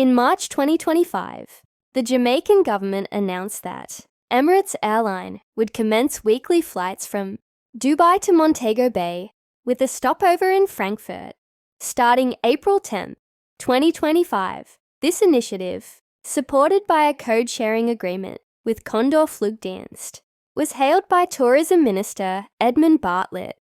In March 2025, the Jamaican government announced that Emirates Airlines would commence weekly flights from Dubai to Montego Bay with a stopover in Frankfurt starting April 10, 2025. This initiative, supported by a code-sharing agreement with Condor Flugdienst, was hailed by Tourism Minister Edmund Bartlett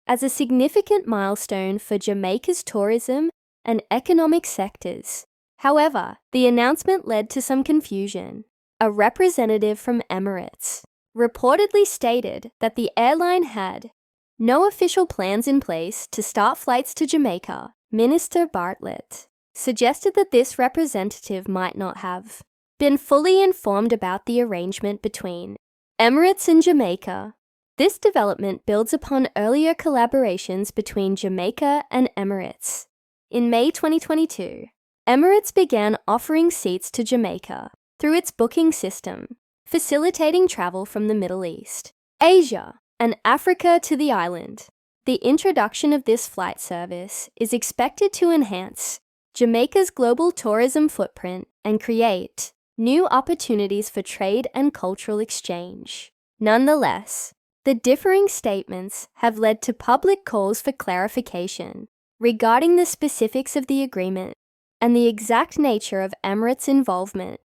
as a significant milestone for Jamaica's tourism and economic sectors. However, the announcement led to some confusion. A representative from Emirates reportedly stated that the airline had no official plans in place to start flights to Jamaica. Minister Bartlett suggested that this representative might not have been fully informed about the arrangement between Emirates and Jamaica. This development builds upon earlier collaborations between Jamaica and Emirates. In May 2022, Emirates began offering seats to Jamaica through its booking system, facilitating travel from the Middle East, Asia, and Africa to the island. The introduction of this flight service is expected to enhance Jamaica's global tourism footprint and create new opportunities for trade and cultural exchange. Nonetheless, the differing statements have led to public calls for clarification regarding the specifics of the agreement and the exact nature of Emirates' involvement